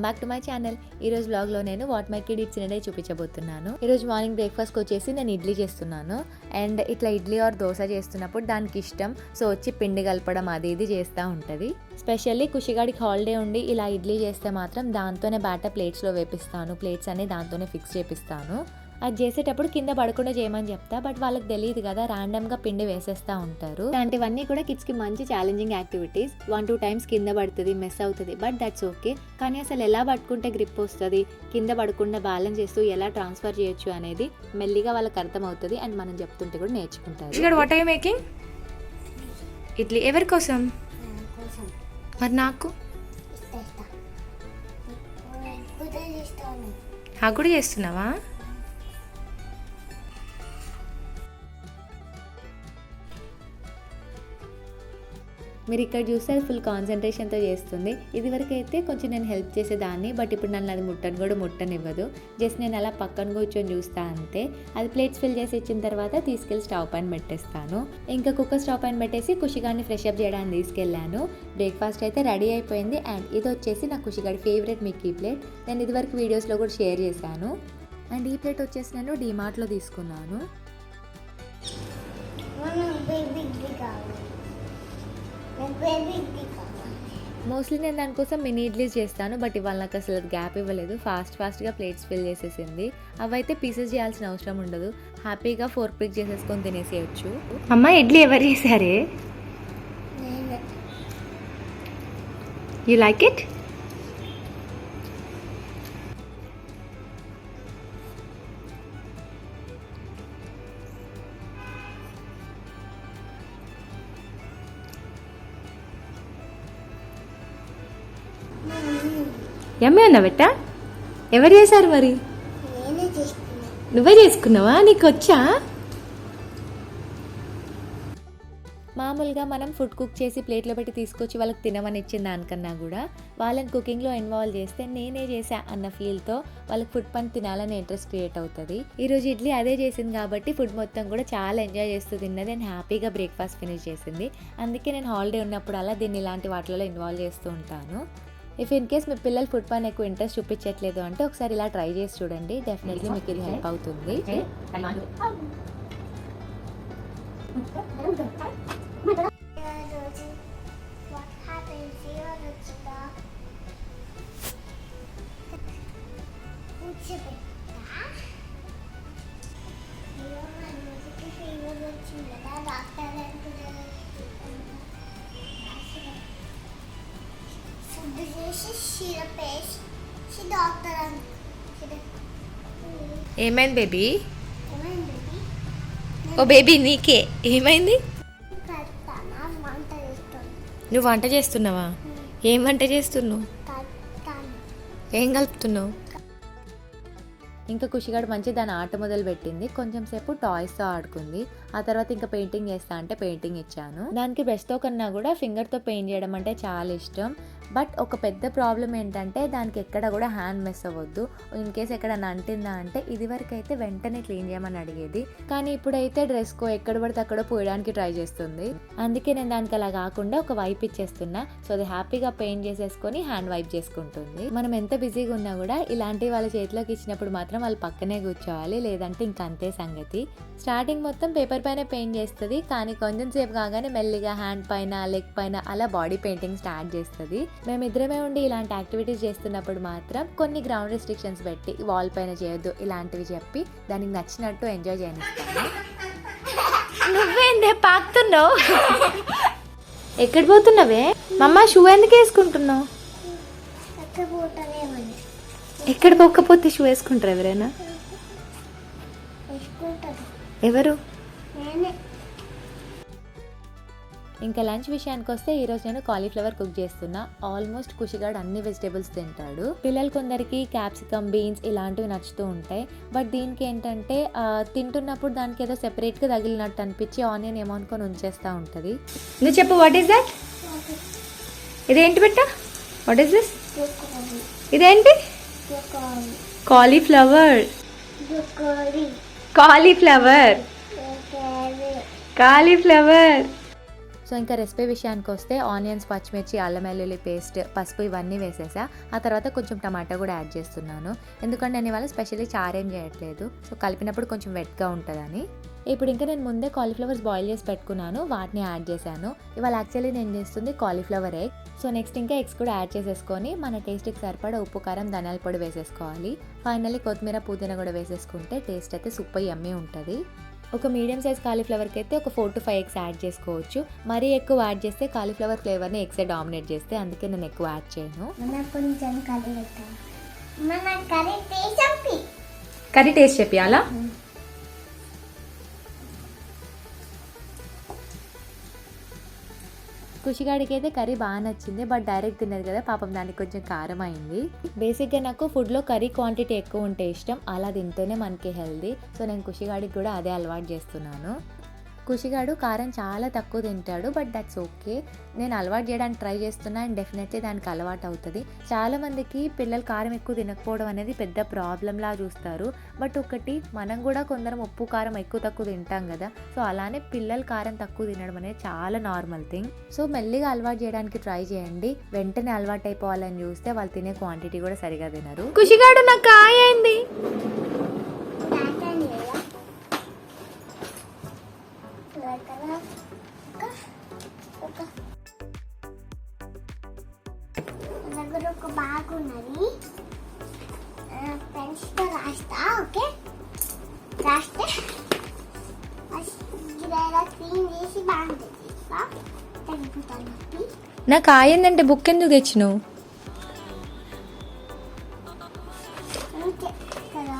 Welcome back to my channel. ఈ రోజు blog లో నేను what my kid eats in a day చూపించబోతున్నాను. ఈ రోజు మార్నింగ్ బ్రేక్ఫాస్ట్ వచ్చేసి నేను ఇడ్లీ చేస్తున్నాను. అండ్ ఇట్లా ఇడ్లీ ఆర్ దోశ చేస్తున్నప్పుడు దానికి ఇష్టం సో వచ్చి పిండి కలపడం అది ఇది చేస్తూ ఉంటుంది. స్పెషల్లీ ఖుషిగాడికి హాలిడే ఉండి ఇలా ఇడ్లీ చేస్తే మాత్రం దాంతోనే బ్యాటర్ ప్లేట్స్లో వేపిస్తాను. ప్లేట్స్ అన్ని దాంతోనే ఫిక్స్ చేపిస్తాను. అది చేసేటప్పుడు కింద పడకుండా చేయమని చెప్తా, బట్ వాళ్ళకి తెలియదు కదా, ర్యాండమ్గా పిండి వేసేస్తూ ఉంటారు. ఇలాంటివన్నీ కూడా కిడ్స్కి మంచి ఛాలెంజింగ్ యాక్టివిటీస్. 1-2 టైమ్స్ కింద పడుతుంది, మెస్ అవుతుంది, బట్ దట్స్ ఓకే. కానీ అసలు ఎలా పట్టుకుంటే గ్రిప్ వస్తుంది, కింద పడకుండా బ్యాలెన్స్ చేస్తూ ఎలా ట్రాన్స్ఫర్ చేయొచ్చు అనేది మెల్లిగా వాళ్ళకి అర్థమవుతుంది. అండ్ మనం చెప్తుంటే కూడా నేర్చుకుంటారు. ఇక్కడ what are you making? Idli ఎవరి కోసం? మరి నాకు కూడా చేస్తున్నావా? మీరు ఇక్కడ చూస్తే అది ఫుల్ కాన్సన్ట్రేషన్తో చేస్తుంది. ఇదివరకు అయితే కొంచెం నేను హెల్ప్ చేసేదాన్ని, బట్ ఇప్పుడు నన్ను అది ముట్టనివ్వదు. జస్ట్ నేను అలా పక్కన కూర్చొని చూస్తా అంతే. అది ప్లేట్స్ ఫిల్ చేసి ఇచ్చిన తర్వాత తీసుకెళ్ళి స్టవ్ పైన పెట్టేస్తాను. ఇంకా కుక్కర్ స్టవ్ పైన పెట్టేసి ఖుషిగాడిని ఫ్రెష్ అప్ చేయడానికి తీసుకెళ్ళాను. బ్రేక్ఫాస్ట్ అయితే రెడీ అయిపోయింది. అండ్ ఇది వచ్చేసి నా ఖుషిగాడి ఫేవరెట్ మిక్కీ ప్లేట్. నేను ఇదివరకు వీడియోస్లో కూడా షేర్ చేశాను. అండ్ ఈ ప్లేట్ వచ్చేసి నేను డీమార్ట్లో తీసుకున్నాను. మోస్ట్లీ నేను దానికోసం మినీ ఇడ్లీస్ చేస్తాను, బట్ ఇవాళ నాకు అసలు గ్యాప్ ఇవ్వలేదు. ఫాస్ట్గా ప్లేట్స్ ఫిల్ చేసేసింది. అవైతే పీసెస్ చేయాల్సిన అవసరం ఉండదు, హ్యాపీగా ఫోర్క్ పిక్ చేసేసుకొని తినేసేయచ్చు. అమ్మ ఇడ్లీ ఎవరు చేశారే? You like it? యమ్మీ ఉందా బెట్ట? ఎవరు చేశారు మరి? నువ్వే చేసుకున్నావా? నీకు వచ్చా? మామూలుగా మనం ఫుడ్ కుక్ చేసి ప్లేట్లో పెట్టి తీసుకొచ్చి వాళ్ళకి తినమని ఇచ్చిన దానికన్నా కూడా వాళ్ళని కుకింగ్లో ఇన్వాల్వ్ చేస్తే నేనే చేసా అన్న ఫీల్తో వాళ్ళకి ఫుడ్ పని తినాలనే ఇంట్రెస్ట్ క్రియేట్ అవుతుంది. ఈరోజు ఇడ్లీ అదే చేసింది కాబట్టి ఫుడ్ మొత్తం కూడా చాలా ఎంజాయ్ చేస్తూ తిన్నది అండ్ హ్యాపీగా బ్రేక్ఫాస్ట్ ఫినిష్ చేసింది. అందుకే నేను హాలిడే ఉన్నప్పుడు అలా దీన్ని ఇలాంటి వాటిలో ఇన్వాల్వ్ చేస్తూ ఉంటాను. ఇఫ్ ఇన్ కేస్ మీ పిల్లలు ఫుడ్ పైన ఎక్కువ ఇంట్రెస్ట్ చూపించట్లేదు అంటే ఒకసారి ఇలా ట్రై చేసి చూడండి, డెఫినెట్లీ మీకు ఇది హెల్ప్ అవుతుంది. ఏమైంది బేబీ? ఓ బేబీ నీకే ఏమైంది? నువ్వు వంట చేస్తున్నావా? ఏం వంట చేస్తున్నావు? ఏం కలుపుతున్నావు? ఇంకా ఖుషిగాడు మంచి దాని ఆట మొదలు పెట్టింది. కొంచెం సేపు టాయ్స్తో ఆడుకుంది. ఆ తర్వాత ఇంకా పెయింటింగ్ చేస్తా అంటే పెయింటింగ్ ఇచ్చాను. దానికి బ్రష్తో కన్నా కూడా ఫింగర్తో పెయింట్ చేయడం అంటే చాలా ఇష్టం. బట్ ఒక పెద్ద ప్రాబ్లం ఏంటంటే దానికి ఎక్కడ కూడా హ్యాండ్ మిస్ అవ్వద్దు. ఇన్ కేస్ ఎక్కడ అంటిందా అంటే ఇదివరకు అయితే వెంటనే క్లీన్ చేయమని అడిగేది, కానీ ఇప్పుడైతే డ్రెస్కో ఎక్కడ పడితే అక్కడ పోయడానికి ట్రై చేస్తుంది. అందుకే నేను దానికి అలా కాకుండా ఒక వైప్ ఇచ్చేస్తున్నా. సో అది హ్యాపీగా పెయింట్ చేసేసుకొని హ్యాండ్ వైప్ చేసుకుంటుంది. మనం ఎంత బిజీగా ఉన్నా కూడా ఇలాంటి వాళ్ళ చేతిలోకి ఇచ్చినప్పుడు మాత్రం వాళ్ళు పక్కనే కూర్చోవాలి, లేదంటే ఇంక అంతే సంగతి. స్టార్టింగ్ మొత్తం పేపర్ పైన పెయింట్ చేస్తుంది, కానీ కొంచెం సేపు కాగానే మెల్లిగా హ్యాండ్ పైన, లెగ్ పైన అలా బాడీ పెయింటింగ్ స్టార్ట్ చేస్తుంది. మేమిద్దరమే ఉండి ఇలాంటి యాక్టివిటీస్ చేస్తున్నప్పుడు మాత్రం కొన్ని గ్రౌండ్ రెస్ట్రిక్షన్స్ పెట్టి వాల్ పైన చేయొద్దు ఇలాంటివి చెప్పి దానికి నచ్చినట్టు ఎంజాయ్ చేయనిస్తాను. నువ్వేందే పాకుతున్నావు? ఎక్కడ పోతున్నావే? మమ్మ షూ ఎందుకు వేసుకుంటున్నావు? ఎక్కడ పోకపోతే షూ వేసుకుంటారు ఎవరైనా? ఎవరు? ఇంకా లంచ్ విషయానికి వస్తే ఈరోజు నేను కాలీఫ్లవర్ కుక్ చేస్తున్నా. ఆల్మోస్ట్ ఖుషిగాడు అన్ని వెజిటేబుల్స్ తింటాడు. పిల్లలు కొందరికి క్యాప్సికమ్, బీన్స్ ఇలాంటివి నచ్చుతూ ఉంటాయి. బట్ దీనికి ఏంటంటే తింటున్నప్పుడు దానికి ఏదో సెపరేట్గా తగిలినట్టు అనిపించి ఆనియన్ ఏమో అనుకొని ఉంచేస్తూ ఉంటుంది. నువ్వు చెప్పు, వాట్ ఈస్ దట్? ఇదేంటి బిడ్డ? What is this? ఇదేంటి? కాలీఫ్లవర్. కాలీఫ్లవర్. కాలీఫ్లవర్. సో ఇంకా రెసిపీ విషయానికి వస్తే ఆనియన్స్, పచ్చిమిర్చి, అల్లం వెల్లుల్లి పేస్ట్, పసుపు ఇవన్నీ వేసేసా. ఆ తర్వాత కొంచెం టమాటా కూడా యాడ్ చేస్తున్నాను, ఎందుకంటే నేను ఇవాళ స్పెషల్లీ చారు ఏం చేయట్లేదు. సో కలిపినప్పుడు కొంచెం వెట్గా ఉంటుందని. ఇప్పుడు ఇంకా నేను ముందే కాలీఫ్లవర్స్ బాయిల్ చేసి పెట్టుకున్నాను, వాటిని యాడ్ చేశాను. ఇవాళ యాక్చువల్లీ నేను చేస్తుంది కాలీఫ్లవర్ ఎగ్. సో నెక్స్ట్ ఇంకా ఎగ్స్ కూడా యాడ్ చేసేసుకొని మన టేస్ట్కి సరిపడా ఉప్పు, కారం, ధనియాల పొడి వేసేసుకోవాలి. ఫైనల్లీ కొత్తిమీర, పుదీనా కూడా వేసేసుకుంటే టేస్ట్ అయితే సూపర్ యమ్మీ ఉంటుంది. ఒక మీడియం సైజ్ కాలీఫ్లవర్కి అయితే ఒక 4 to 5 ఎగ్స్ యాడ్ చేసుకోవచ్చు. మరీ ఎక్కువ యాడ్ చేస్తే కాలీఫ్లవర్ ఫ్లేవర్ని ఎగ్సే డామినేట్ చేస్తే, అందుకే నేను ఎక్కువ యాడ్ చేయను. కర్రీ టేస్ట్ చెప్పాలా? ఖుషిగాడికి అయితే కర్రీ బాగా నచ్చింది, బట్ డైరెక్ట్ తిన్నది కదా పాపం, దానికి కొంచెం కారం అయింది. బేసిక్గా నాకు ఫుడ్లో కర్రీ క్వాంటిటీ ఎక్కువ ఉంటే ఇష్టం, అలా తింటేనే మనకి హెల్దీ. సో నేను ఖుషిగాడికి కూడా అదే అలవాటు చేస్తున్నాను. ఖుషిగాడు కారం చాలా తక్కువ తింటాడు, బట్ దట్స్ ఓకే. నేను అలవాటు చేయడానికి ట్రై చేస్తున్నా అండ్ డెఫినెట్లీ దానికి అలవాటు అవుతుంది. చాలామందికి పిల్లలు కారం ఎక్కువ తినకపోవడం అనేది పెద్ద ప్రాబ్లంలా చూస్తారు, బట్ ఒకటి మనం కూడా కొందరం ఉప్పు, కారం ఎక్కువ తక్కువ తింటాం కదా. సో అలానే పిల్లలు కారం తక్కువ తినడం అనేది చాలా నార్మల్ థింగ్. సో మెల్లిగా అలవాటు చేయడానికి ట్రై చేయండి. వెంటనే అలవాటు అయిపోవాలని చూస్తే వాళ్ళు తినే క్వాంటిటీ కూడా సరిగా తినరు. ఖుషిగాడు నాకు కాయ అయింది. ఒక బాగున్నది పెన్సిల్తో రాస్తా. ఓకే, రాస్తే క్లీన్ చేసి బాగుంటుంది. తగ్గిపోతాను. నాకు కాయ ఏందంటే బుక్ ఎందుకు తెచ్చినావు? అంతే కదా,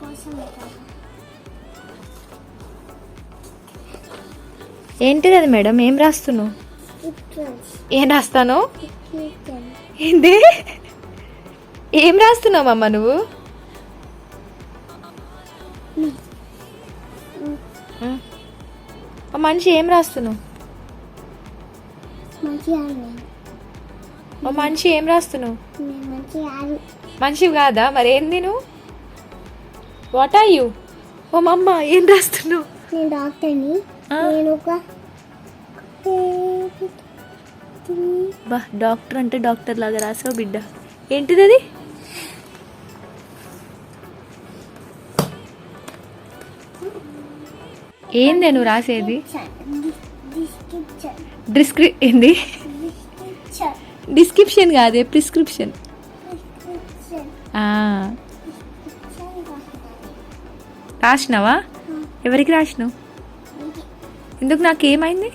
కోసం ఏంటిది అది మేడం? ఏం రాస్తున్నావు? ఏం రాస్తాను? ఏంటి ఏం రాస్తున్నావు అమ్మ నువ్వు? మనిషి ఏం రాస్తున్నావు? మనిషి ఏం రాస్తున్నావు? మనిషి కాదా మరి ఏంది నువ్వు? What are you? ఓ మమ్మ ఏం రాస్తున్నావు? నేను డాక్టర్ని. నేను ఒక బా డాక్టర్ అంటే డాక్టర్ లాగా రాసావు బిడ్డ. ఏంటిది అది? ఏంది నువ్వు రాసేది? ఏంది? డిస్క్రిప్షన్ కాదే, ప్రిస్క్రిప్షన్. రాసినావా? ఎవరికి రాసినావు? ఎందుకు? నాకేమైంది?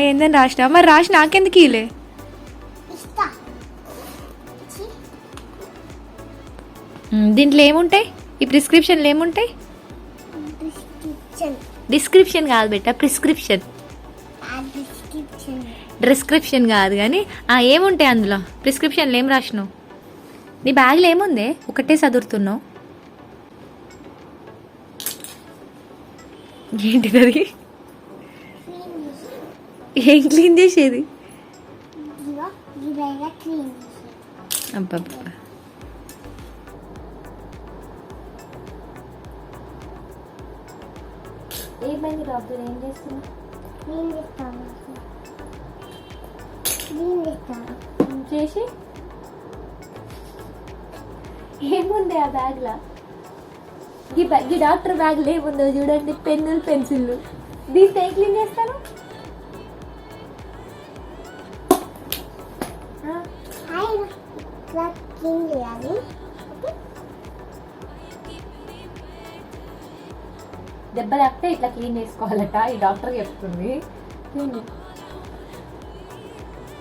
ఏందని రాసినావా? మరి రాసి నాకెందుకు ఇలే? దీంట్లో ఏముంటాయి? ఈ ప్రిస్క్రిప్షన్లో ఏముంటాయి? డిస్క్రిప్షన్ కాదు బెట్ట, ప్రిస్క్రిప్షన్. డిస్క్రిప్షన్ కాదు కానీ ఏముంటాయి అందులో? ప్రిస్క్రిప్షన్లో ఏం రాసినావు? నీ బ్యాగ్లో ఏముంది? ఒకటే చదువుతున్నావు. ఏంటిది అది? ఏం క్లీన్ చేసేది? అబ్బబ్బా, ఏమైంది డాక్టర్? ఏం చేస్తున్నా? చేసి ఏముంది ఆ బ్యాగ్లో? ఈ డాక్టర్ బ్యాగ్లో ఏముందో చూడండి, పెన్నులు, పెన్సిళ్ళు. దీంతో ఏం క్లీన్ చేస్తాను? దెబ్బ తాకితే ఇట్లా క్లీన్ చేసుకోవాలట, ఈ డాక్టర్ చెప్తుంది.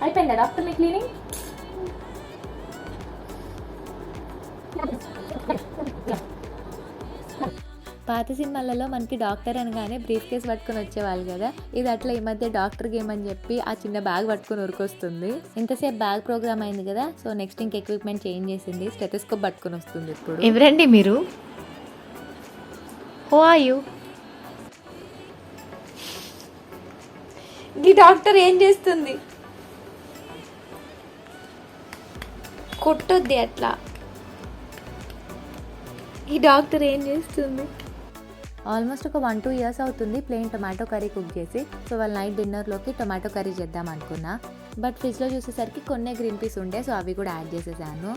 అయిపోయిందా డాక్టర్ మీ క్లీనింగ్? పాత సినిమాలలో మనకి డాక్టర్ అనగానే బ్రీఫ్ కేస్ పట్టుకొని వచ్చేవాళ్ళు కదా, ఇది అట్లా ఈ మధ్య డాక్టర్ గేమ్ అని చెప్పి ఆ చిన్న బ్యాగ్ పట్టుకొని ఉరికొస్తుంది. ఇంతసేపు బ్యాగ్ ప్రోగ్రామ్ అయింది కదా, సో నెక్స్ట్ ఇంక ఎక్విప్మెంట్ చేంజ్ చేసింది, స్టెథోస్కోప్ పట్టుకొని వస్తుంది. ఇప్పుడు ఎవరండి మీరు? Who are you? ఈ డాక్టర్ ఏం చేస్తుంది? కొట్టొద్ది అట్లా. ఈ డాక్టర్ ఏం చేస్తుంది? ఆల్మోస్ట్ ఒక 1-2 ఇయర్స్ అవుతుంది ప్లెయిన్ టొమాటో కర్రీ కుక్ చేసి. సో వాళ్ళ నైట్ డిన్నర్లోకి టొమాటో కర్రీ చేద్దాం అనుకున్నా. బట్ ఫ్రిడ్జ్లో చూసేసరికి కొన్ని గ్రీన్ పీస్ ఉండే, సో అవి కూడా యాడ్ చేసేసాను.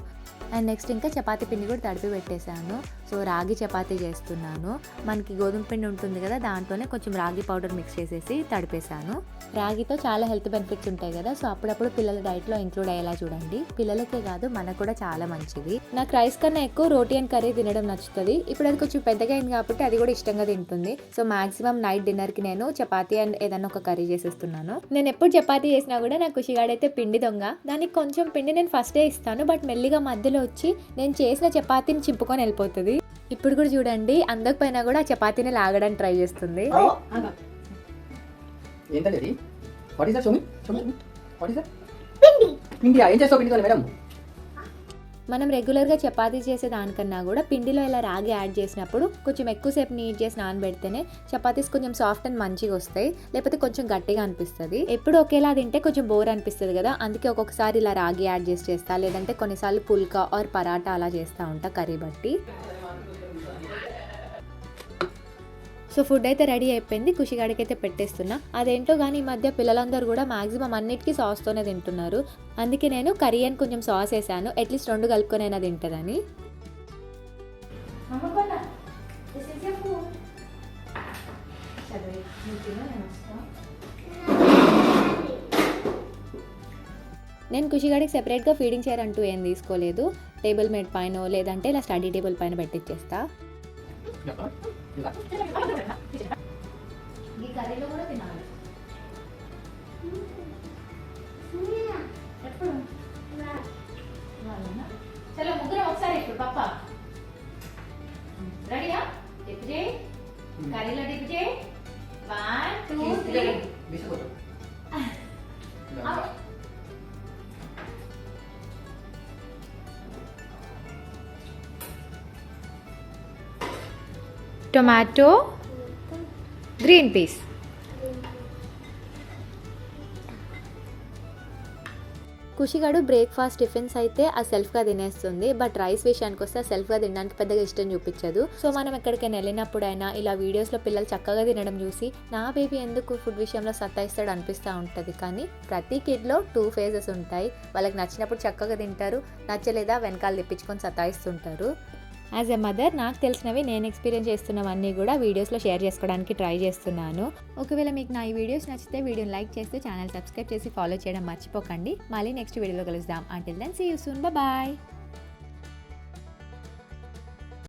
అండ్ నెక్స్ట్ ఇంకా చపాతీ పిండి కూడా తడిపి పెట్టేశాను. సో రాగి చపాతీ చేస్తున్నాను. మనకి గోధుమ పిండి ఉంటుంది కదా, దాంట్లోనే కొంచెం రాగి పౌడర్ మిక్స్ చేసేసి తడిపేశాను. రాగితో చాలా హెల్త్ బెనిఫిట్స్ ఉంటాయి కదా, సో అప్పుడప్పుడు పిల్లల డైట్లో ఇంక్లూడ్ అయ్యేలా చూడండి. పిల్లలకే కాదు మనకు కూడా చాలా మంచిది. నాకు రైస్ కన్నా ఎక్కువ రోటీ అండ్ కర్రీ తినడం నచ్చుతుంది. ఇప్పుడు అది కొంచెం పెద్దగా అయింది కాబట్టి అది కూడా ఇష్టంగా తింటుంది. సో మాక్సిమం నైట్ డిన్నర్కి నేను చపాతీ అండ్ ఏదన్నా ఒక కర్రీ చేసేస్తున్నాను. నేను ఎప్పుడు చపాతీ చేసినా కూడా నాకు ఖుషిగాడైతే పిండి దొంగ. దానికి కొంచెం పిండి నేను ఫస్టే ఇస్తాను, బట్ మెల్లిగా మధ్యలో వచ్చి నేను చేసిన చపాతీని చింపుకొని వెళ్ళిపోతుంది. ఇప్పుడు కూడా చూడండి, అందకపోయినా కూడా ఆ చపాతీని లాగడానికి ట్రై చేస్తుంది. ఏంటండి what is that? Show me what is that? పిండి ఏం చేస్తావు పిండితో మేడం? మనం రెగ్యులర్గా చపాతీ చేసే దానికన్నా కూడా పిండిలో ఇలా రాగి యాడ్ చేసినప్పుడు కొంచెం ఎక్కువసేపు నీట్ చేసి నానబెడితేనే చపాతీస్ కొంచెం సాఫ్ట్ అండ్ మంచిగా వస్తాయి, లేకపోతే కొంచెం గట్టిగా అనిపిస్తుంది. ఎప్పుడు ఒకేలా తింటే కొంచెం బోర్ అనిపిస్తుంది కదా, అందుకే ఒక్కొక్కసారి ఇలా రాగి యాడ్ చేస్తా, లేదంటే కొన్నిసార్లు పుల్కా ఆర్ పరాటా అలా చేస్తూ ఉంటా కర్రీ బట్టి. సో ఫుడ్ అయితే రెడీ అయిపోయింది, ఖుషిగాడికి అయితే పెట్టేస్తున్నా. అదేంటో కానీ ఈ మధ్య పిల్లలందరూ కూడా మాక్సిమం అన్నిటికీ సాస్తోనే తింటున్నారు. అందుకే నేను కర్రీ అని కొంచెం సాస్ వేసాను, అట్లీస్ట్ 2 కలుపుకొనైనా తింటుందని. నేను ఖుషిగాడికి సెపరేట్గా ఫీడింగ్ చైర్ అంటూ ఏం తీసుకోలేదు. టేబుల్ మేట్ పైన లేదంటే ఇలా స్టడీ టేబుల్ పైన పెట్టిచ్చేస్తా. ఈ కర్రీలో కూడా తినాలి. ఎప్పుడు చలో ముగ్గురం ఒకసారి ఇప్పుడు పప్ప రెడీయా? డిప్ చేయి, కర్రీలో డిప్ చేయి. 1 2 3. Tomato, green peas. ఖుషిగాడు బ్రేక్ఫాస్ట్ టిఫిన్స్ అయితే ఆ సెల్ఫ్గా తినేస్తుంది, బట్ రైస్ విషయానికి వస్తే ఆ సెల్ఫ్గా తినడానికి పెద్దగా ఇష్టం చూపించదు. సో మనం ఎక్కడికైనా వెళ్ళినప్పుడైనా ఇలా వీడియోస్లో పిల్లలు చక్కగా తినడం చూసి నా బేబీ ఎందుకు ఫుడ్ విషయంలో సతాయిస్తాడు అనిపిస్తూ ఉంటుంది. కానీ ప్రతి కిడ్లో 2 ఫేజెస్ ఉంటాయి. వాళ్ళకి నచ్చినప్పుడు చక్కగా తింటారు, నచ్చలేదా వెనకాల తిప్పించుకొని సతాయిస్తుంటారు. యాజ్ ఎ మదర్ నాకు తెలిసినవి నేను ఎక్స్పీరియన్స్ చేస్తున్నవన్నీ కూడా వీడియోస్లో షేర్ చేసుకోవడానికి ట్రై చేస్తున్నాను. ఒకవేళ మీకు నా ఈ వీడియోస్ నచ్చితే వీడియోని లైక్ చేస్తే ఛానల్ సబ్స్క్రైబ్ చేసి ఫాలో చేయడం మర్చిపోకండి. మళ్ళీ నెక్స్ట్ వీడియోలో కలుద్దాం. Until then see you soon, bye.